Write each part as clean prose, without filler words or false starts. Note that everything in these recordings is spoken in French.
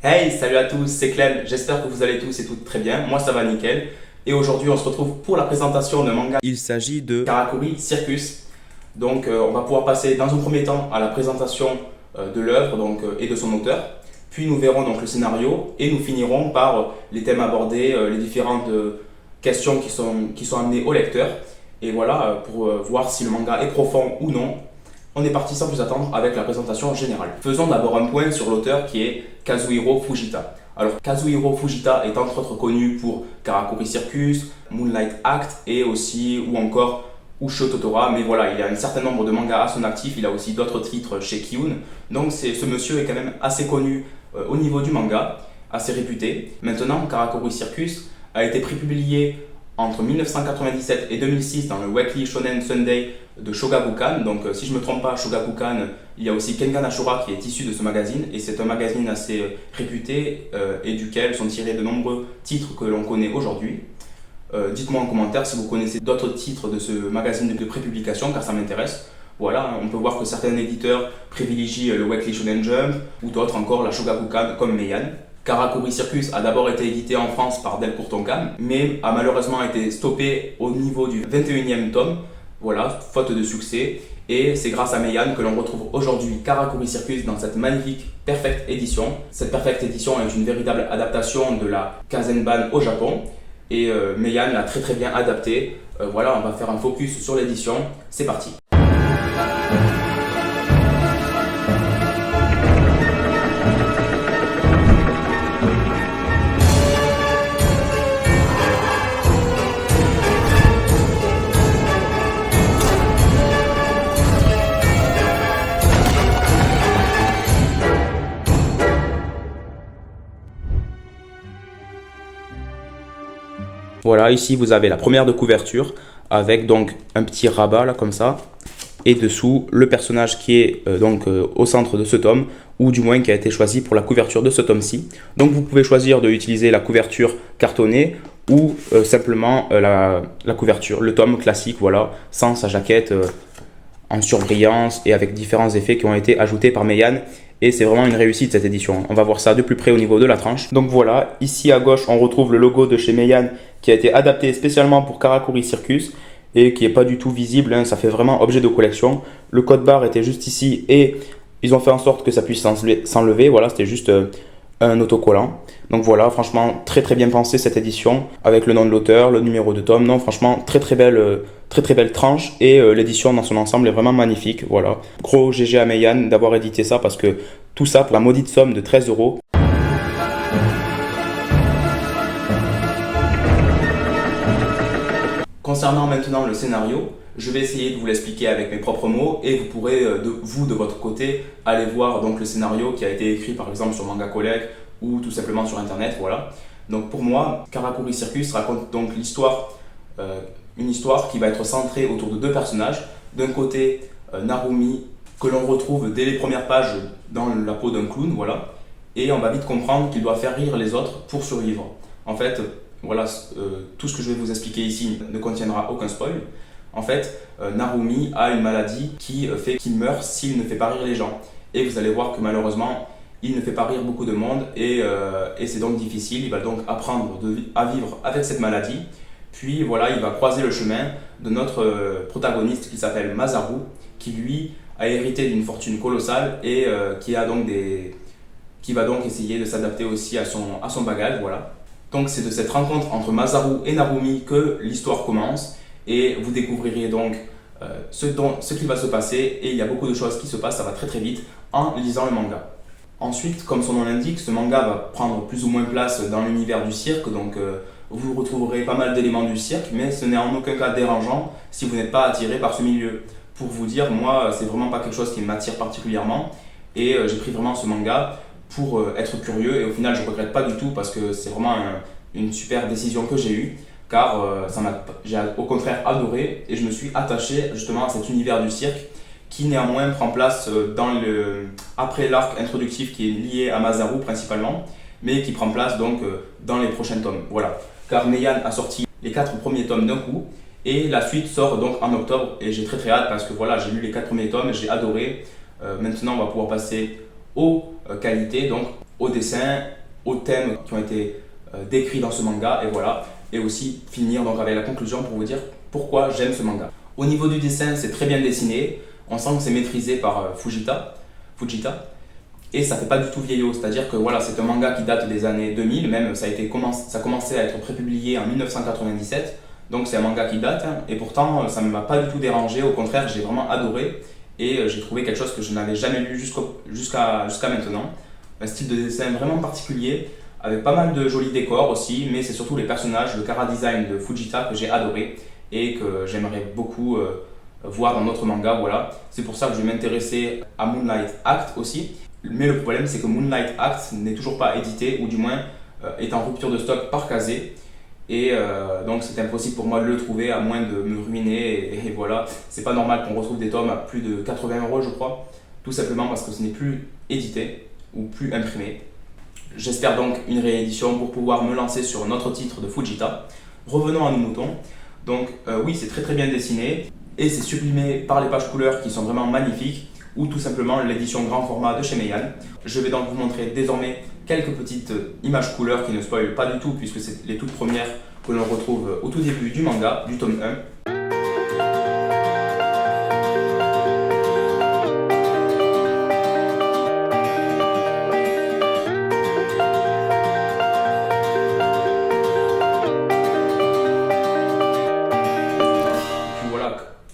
Hey, salut à tous, c'est Clem, j'espère que vous allez tous et toutes très bien, moi ça va nickel. Et aujourd'hui on se retrouve pour la présentation d'un manga. Il s'agit de Karakuri Circus. Donc on va pouvoir passer dans un premier temps à la présentation de l'œuvre et de son auteur. Puis nous verrons donc le scénario et nous finirons par les thèmes abordés, les différentes questions qui sont amenées au lecteur. Et voilà, pour voir si le manga est profond ou non. On est parti sans plus attendre avec la présentation générale. Faisons d'abord un point sur l'auteur qui est Kazuhiro Fujita. Alors Kazuhiro Fujita est entre autres connu pour Karakuri Circus, Moonlight Act et aussi ou encore Usho Totora, mais voilà, il a un certain nombre de mangas à son actif, il a aussi d'autres titres chez Kiun. Donc ce monsieur est quand même assez connu au niveau du manga, assez réputé. Maintenant, Karakuri Circus a été prépublié entre 1997 et 2006 dans le Weekly Shonen Sunday de Shogakukan. Donc si je ne me trompe pas, Shogakukan, il y a aussi Kengan Ashura qui est issu de ce magazine et c'est un magazine assez réputé et duquel sont tirés de nombreux titres que l'on connaît aujourd'hui. Dites-moi en commentaire si vous connaissez d'autres titres de ce magazine de prépublication car ça m'intéresse. Voilà, on peut voir que certains éditeurs privilégient le Weekly Shonen Jump ou d'autres encore la Shogakukan comme Meian. Karakuri Circus a d'abord été édité en France par Delcourt Tonkam, mais a malheureusement été stoppé au niveau du 21e tome, voilà, faute de succès. Et c'est grâce à Meian que l'on retrouve aujourd'hui Karakuri Circus dans cette magnifique Perfect Edition. Cette Perfect Edition est une véritable adaptation de la Kazenban au Japon. Et Meian l'a très bien adapté. Voilà, on va faire un focus sur l'édition. C'est parti. Voilà, ici vous avez la première de couverture avec donc un petit rabat là comme ça et dessous le personnage qui est au centre de ce tome ou du moins qui a été choisi pour la couverture de ce tome-ci. Donc vous pouvez choisir d'utiliser la couverture cartonnée ou simplement la couverture, le tome classique, voilà, sans sa jaquette en surbrillance et avec différents effets qui ont été ajoutés par Meian. Et c'est vraiment une réussite cette édition. On va voir ça de plus près au niveau de la tranche. Donc voilà, ici à gauche, on retrouve le logo de chez Meian qui a été adapté spécialement pour Karakuri Circus et qui n'est pas du tout visible, hein, ça fait vraiment objet de collection. Le code barre était juste ici et ils ont fait en sorte que ça puisse s'enlever. Voilà, c'était juste un autocollant. Donc voilà, franchement, très bien pensé cette édition avec le nom de l'auteur, le numéro de tome. Non, franchement, très belle tranche et l'édition dans son ensemble est vraiment magnifique. Voilà, gros GG à Meian d'avoir édité ça parce que tout ça pour la maudite somme de 13 €. Concernant maintenant le scénario, je vais essayer de vous l'expliquer avec mes propres mots et vous pourrez, de votre côté, aller voir donc, le scénario qui a été écrit par exemple sur Manga Collect ou tout simplement sur internet. Voilà. Donc pour moi, Karakuri Circus raconte donc une histoire qui va être centrée autour de deux personnages. D'un côté, Narumi, que l'on retrouve dès les premières pages dans la peau d'un clown, voilà. Et on va vite comprendre qu'il doit faire rire les autres pour survivre. En fait, voilà, tout ce que je vais vous expliquer ici ne contiendra aucun spoil. En fait, Narumi a une maladie qui fait qu'il meurt s'il ne fait pas rire les gens. Et vous allez voir que malheureusement, il ne fait pas rire beaucoup de monde et c'est donc difficile. Il va donc apprendre à vivre avec cette maladie. Puis voilà, il va croiser le chemin de notre protagoniste qui s'appelle Masaru, qui lui a hérité d'une fortune colossale et qui va donc essayer de s'adapter aussi à son bagage. Voilà. Donc c'est de cette rencontre entre Masaru et Narumi que l'histoire commence et vous découvrirez donc ce qui va se passer et il y a beaucoup de choses qui se passent, ça va très vite en lisant le manga. Ensuite, comme son nom l'indique, ce manga va prendre plus ou moins place dans l'univers du cirque, donc vous retrouverez pas mal d'éléments du cirque, mais ce n'est en aucun cas dérangeant si vous n'êtes pas attiré par ce milieu. Pour vous dire, moi, c'est vraiment pas quelque chose qui m'attire particulièrement et j'ai pris vraiment ce manga pour être curieux et au final je ne regrette pas du tout parce que c'est vraiment une super décision que j'ai eue car j'ai au contraire adoré et je me suis attaché justement à cet univers du cirque qui néanmoins prend place après l'arc introductif qui est lié à Masaru principalement mais qui prend place donc dans les prochains tomes. Voilà, car Meian a sorti les 4 premiers tomes d'un coup et la suite sort donc en octobre et j'ai très hâte parce que voilà, j'ai lu les 4 premiers tomes, j'ai adoré. Maintenant on va pouvoir passer aux qualités. Donc aux dessins, aux thèmes qui ont été décrits dans ce manga, et voilà. Et aussi finir donc avec la conclusion pour vous dire pourquoi j'aime ce manga. Au niveau du dessin, c'est très bien dessiné, on sent que c'est maîtrisé par Fujita, et ça fait pas du tout vieillot, c'est-à-dire que voilà, c'est un manga qui date des années 2000, même ça a commencé à être prépublié en 1997, donc c'est un manga qui date, hein, et pourtant ça ne m'a pas du tout dérangé, au contraire j'ai vraiment adoré, et j'ai trouvé quelque chose que je n'avais jamais lu jusqu'à maintenant, un style de dessin vraiment particulier, avec pas mal de jolis décors aussi, mais c'est surtout les personnages, le chara-design de Fujita que j'ai adoré, et que j'aimerais beaucoup voir dans notre manga, voilà. C'est pour ça que je vais m'intéresser à Moonlight Act aussi. Mais le problème, c'est que Moonlight Act n'est toujours pas édité, ou du moins est en rupture de stock par Kazé. Et donc c'est impossible pour moi de le trouver, à moins de me ruiner. Et voilà, c'est pas normal qu'on retrouve des tomes à plus de 80 € je crois. Tout simplement parce que ce n'est plus édité ou plus imprimé. J'espère donc une réédition pour pouvoir me lancer sur un autre titre de Fujita. Revenons à nos moutons. Donc oui, c'est très bien dessiné. Et c'est sublimé par les pages couleurs qui sont vraiment magnifiques, ou tout simplement l'édition grand format de chez Meian. Je vais donc vous montrer désormais quelques petites images couleurs qui ne spoilent pas du tout, puisque c'est les toutes premières que l'on retrouve au tout début du manga, du tome 1.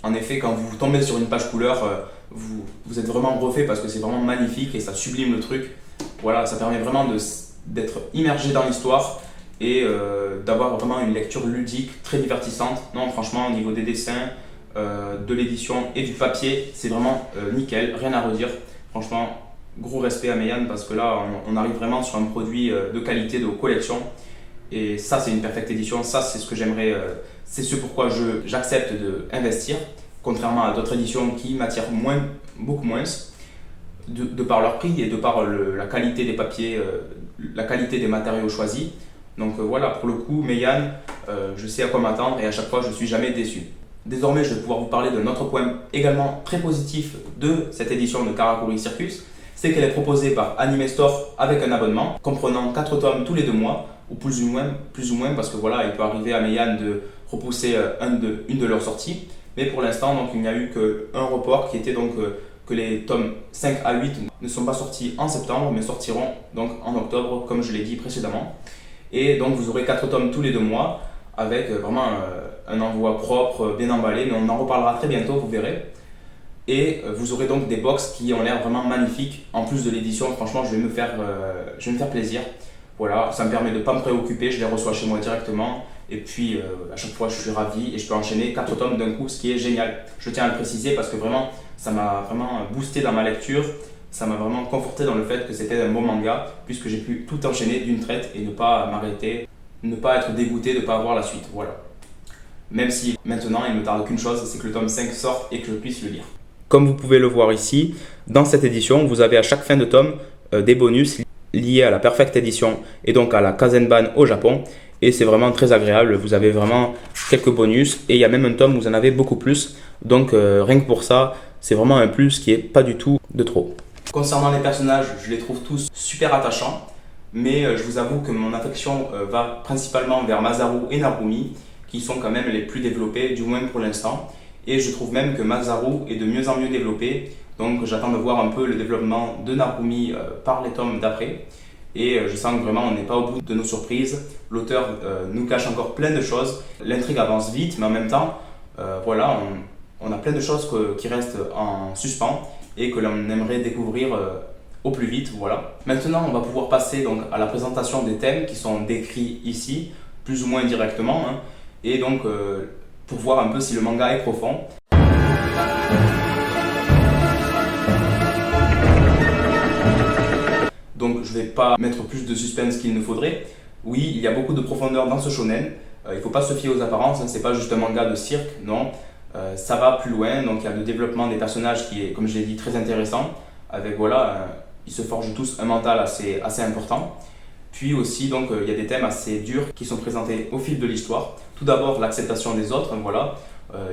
En effet, quand vous tombez sur une page couleur, vous êtes vraiment refait parce que c'est vraiment magnifique et ça sublime le truc. Voilà, ça permet vraiment d'être immergé dans l'histoire et d'avoir vraiment une lecture ludique, très divertissante. Non, franchement, au niveau des dessins, de l'édition et du papier, c'est vraiment nickel, rien à redire. Franchement, gros respect à Meian parce que là, on arrive vraiment sur un produit de qualité, de collection. Et ça, c'est une perfecte édition. Ça, c'est ce que j'aimerais. C'est ce pourquoi j'accepte d'investir, contrairement à d'autres éditions qui m'attirent beaucoup moins, de par leur prix et de par la qualité des papiers, la qualité des matériaux choisis. Donc voilà, pour le coup, Meian, je sais à quoi m'attendre et à chaque fois, je ne suis jamais déçu. Désormais, je vais pouvoir vous parler d'un autre point également très positif de cette édition de Karakuri Circus. C'est qu'elle est proposée par Anime Store avec un abonnement, comprenant 4 tomes tous les 2 mois, ou plus ou moins parce que voilà, il peut arriver à Meian de repousser une de leurs sorties. Mais pour l'instant, donc, il n'y a eu qu'un report qui était donc que les tomes 5 à 8 ne sont pas sortis en septembre, mais sortiront donc en octobre, comme je l'ai dit précédemment. Et donc vous aurez 4 tomes tous les 2 mois, avec vraiment un envoi propre, bien emballé, mais on en reparlera très bientôt, vous verrez. Et vous aurez donc des box qui ont l'air vraiment magnifiques. En plus de l'édition, franchement, je vais me faire plaisir. Voilà, ça me permet de ne pas me préoccuper, je les reçois chez moi directement. Et puis à chaque fois, je suis ravi et je peux enchaîner 4 tomes d'un coup, ce qui est génial. Je tiens à le préciser parce que vraiment, ça m'a vraiment boosté dans ma lecture. Ça m'a vraiment conforté dans le fait que c'était un bon manga, puisque j'ai pu tout enchaîner d'une traite et ne pas m'arrêter, ne pas être dégoûté de ne pas avoir la suite. Voilà. Même si maintenant, il ne me tarde qu'une chose, c'est que le tome 5 sorte et que je puisse le lire. Comme vous pouvez le voir ici, dans cette édition, vous avez à chaque fin de tome des bonus liés à la Perfect Edition et donc à la Kazenban au Japon. Et c'est vraiment très agréable, vous avez vraiment quelques bonus et il y a même un tome où vous en avez beaucoup plus. Donc rien que pour ça, c'est vraiment un plus qui n'est pas du tout de trop. Concernant les personnages, je les trouve tous super attachants. Mais je vous avoue que mon affection va principalement vers Masaru et Narumi, qui sont quand même les plus développés, du moins pour l'instant. Et je trouve même que Masaru est de mieux en mieux développé. Donc j'attends de voir un peu le développement de Narumi par les tomes d'après. Et je sens que vraiment on n'est pas au bout de nos surprises. L'auteur nous cache encore plein de choses. L'intrigue avance vite, mais en même temps, voilà, on a plein de choses qui restent en suspens et que l'on aimerait découvrir au plus vite. Voilà. Maintenant, on va pouvoir passer donc à la présentation des thèmes qui sont décrits ici, plus ou moins directement. Hein, et donc, pour voir un peu si le manga est profond. Donc je ne vais pas mettre plus de suspense qu'il ne faudrait. Oui, il y a beaucoup de profondeur dans ce shonen. Il ne faut pas se fier aux apparences, hein, ce n'est pas juste un manga de cirque, non. Ça va plus loin, donc il y a le développement des personnages qui est, comme je l'ai dit, très intéressant. Avec voilà, ils se forgent tous un mental assez important. Puis aussi, donc, il y a des thèmes assez durs qui sont présentés au fil de l'histoire. Tout d'abord, l'acceptation des autres, voilà.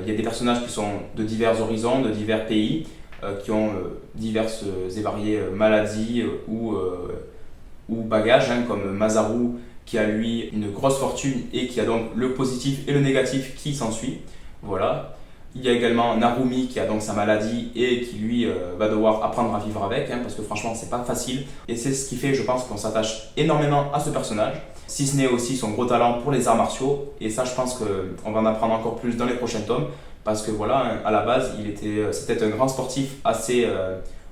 Il y a des personnages qui sont de divers horizons, de divers pays, qui ont diverses et variées maladies ou ou bagages, hein, comme Masaru qui a lui une grosse fortune et qui a donc le positif et le négatif qui s'ensuit. Voilà. Il y a également Narumi qui a donc sa maladie et qui lui va devoir apprendre à vivre avec, hein, parce que franchement c'est pas facile. Et c'est ce qui fait, je pense, qu'on s'attache énormément à ce personnage, si ce n'est aussi son gros talent pour les arts martiaux. Et ça, je pense qu'on va en apprendre encore plus dans les prochains tomes, parce que voilà, à la base, c'était un grand sportif assez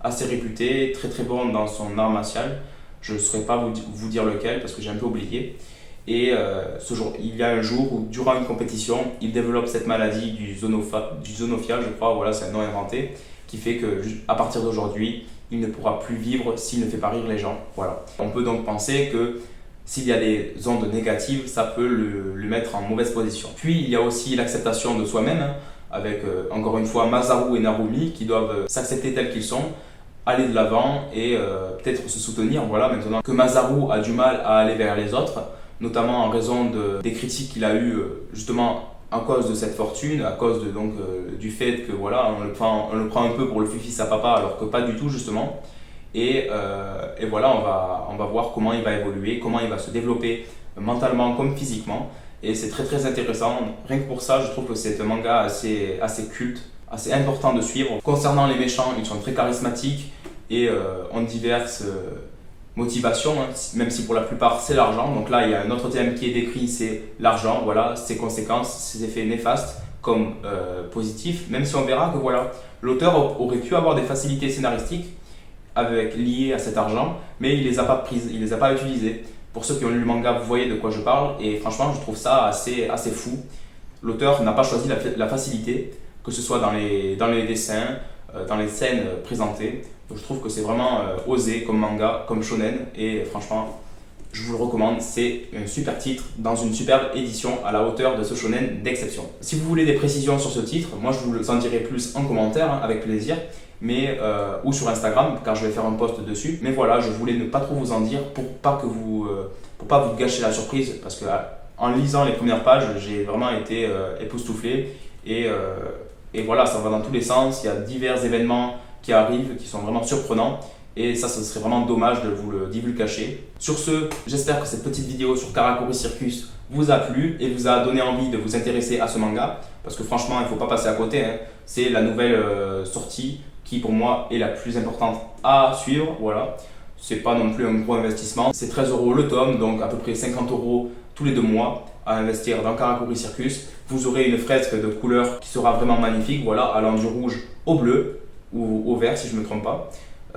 réputé, très très bon dans son art martial. Je ne saurais pas vous dire lequel parce que j'ai un peu oublié. Et il y a un jour où, durant une compétition, il développe cette maladie du zoonophile, je crois, voilà, c'est un nom inventé, qui fait qu'à partir d'aujourd'hui, il ne pourra plus vivre s'il ne fait pas rire les gens. Voilà. On peut donc penser que s'il y a des ondes négatives, ça peut le mettre en mauvaise position. Puis il y a aussi l'acceptation de soi-même, hein, avec encore une fois Masaru et Narumi qui doivent s'accepter tels qu'ils sont, aller de l'avant et peut-être se soutenir. Voilà, maintenant que Masaru a du mal à aller vers les autres, notamment en raison des critiques qu'il a eues justement à cause de cette fortune, à cause du fait que voilà, on le prend un peu pour le fils à papa alors que pas du tout justement. Et voilà, on va voir comment il va évoluer, comment il va se développer mentalement comme physiquement. Et c'est très très intéressant. Rien que pour ça, je trouve que c'est un manga assez culte, assez important de suivre. Concernant les méchants, ils sont très charismatiques et ont diverses motivations, hein, même si pour la plupart c'est l'argent. Donc là, il y a un autre thème qui est décrit, c'est l'argent, voilà, ses conséquences, ses effets néfastes comme positifs, même si on verra que voilà, l'auteur aurait pu avoir des facilités scénaristiques liées à cet argent, mais il les a pas prises, il les a pas utilisées. Pour ceux qui ont lu le manga, vous voyez de quoi je parle, et franchement, je trouve ça assez fou. L'auteur n'a pas choisi la facilité, que ce soit dans les dessins, dans les scènes présentées. Donc je trouve que c'est vraiment osé comme manga, comme shonen, et franchement, je vous le recommande. C'est un super titre dans une superbe édition à la hauteur de ce shonen d'exception. Si vous voulez des précisions sur ce titre, moi je vous en dirai plus en commentaire, hein, avec plaisir, ou sur Instagram, car je vais faire un post dessus. Mais voilà, je voulais ne pas trop vous en dire pour pas vous gâcher la surprise, parce que en lisant les premières pages, j'ai vraiment été époustouflé, et voilà, ça va dans tous les sens. Il y a divers événements qui arrivent, qui sont vraiment surprenants, et ça, ce serait vraiment dommage de vous le divulgacher. Sur ce, j'espère que cette petite vidéo sur Karakuri Circus vous a plu et vous a donné envie de vous intéresser à ce manga, parce que franchement, il ne faut pas passer à côté, hein. C'est la nouvelle sortie qui pour moi est la plus importante à suivre. Voilà, c'est pas non plus un gros investissement, c'est 13 € le tome, donc à peu près 50 € tous les 2 mois à investir dans Karakuri Circus. Vous aurez une fresque de couleur qui sera vraiment magnifique, voilà, allant du rouge au bleu ou au vert si je ne me trompe pas.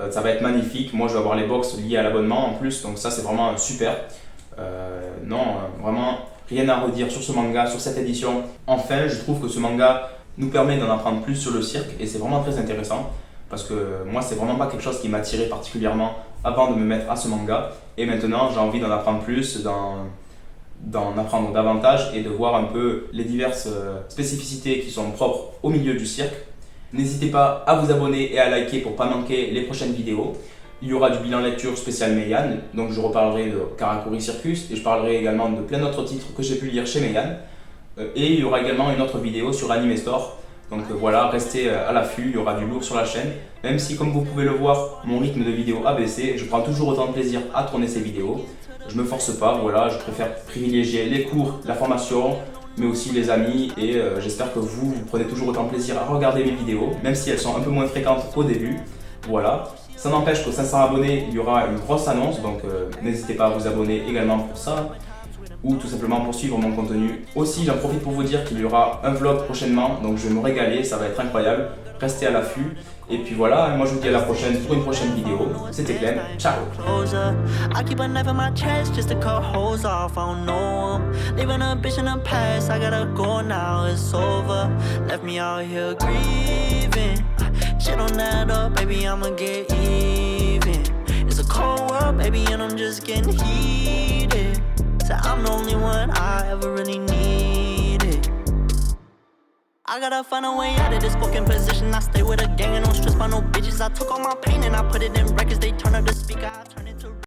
Ça va être magnifique. Moi je vais avoir les box liées à l'abonnement en plus, donc ça c'est vraiment super. Vraiment rien à redire sur ce manga, sur cette édition. Enfin, je trouve que ce manga nous permet d'en apprendre plus sur le cirque, et c'est vraiment très intéressant, parce que moi c'est vraiment pas quelque chose qui m'attirait particulièrement avant de me mettre à ce manga, et maintenant j'ai envie d'en apprendre plus, d'en apprendre davantage et de voir un peu les diverses spécificités qui sont propres au milieu du cirque. N'hésitez pas à vous abonner et à liker pour ne pas manquer les prochaines vidéos. Il y aura du bilan lecture spécial Meian, donc je reparlerai de Karakuri Circus, et je parlerai également de plein d'autres titres que j'ai pu lire chez Meian. Et il y aura également une autre vidéo sur Anime Store. Donc voilà, restez à l'affût, il y aura du lourd sur la chaîne. Même si, comme vous pouvez le voir, mon rythme de vidéo a baissé, je prends toujours autant de plaisir à tourner ces vidéos. Je me force pas, voilà, je préfère privilégier les cours, la formation, mais aussi les amis, et j'espère que vous prenez toujours autant de plaisir à regarder mes vidéos, même si elles sont un peu moins fréquentes qu'au début. Voilà, ça n'empêche qu'aux 500 abonnés, il y aura une grosse annonce, donc n'hésitez pas à vous abonner également pour ça, ou tout simplement pour suivre mon contenu. Aussi, j'en profite pour vous dire qu'il y aura un vlog prochainement, donc je vais me régaler, ça va être incroyable. Restez à l'affût, et puis voilà, moi je vous dis à la prochaine pour une prochaine vidéo. C'était Clem, ciao. I keep a knife in my chest just to cut holes off. I don't know 'em. Leaving a bitch in the past. I gotta go now. It's over. Left me out here grieving. Shit don't add up, baby. I'ma get even. It's a cold world, baby, and I'm just getting heated. So I'm the only one I ever really needed. I gotta find a way out of this fucking position. I stay with a gang and don't stress by no bitches. I took all my pain and I put it in records. They turn up the speaker.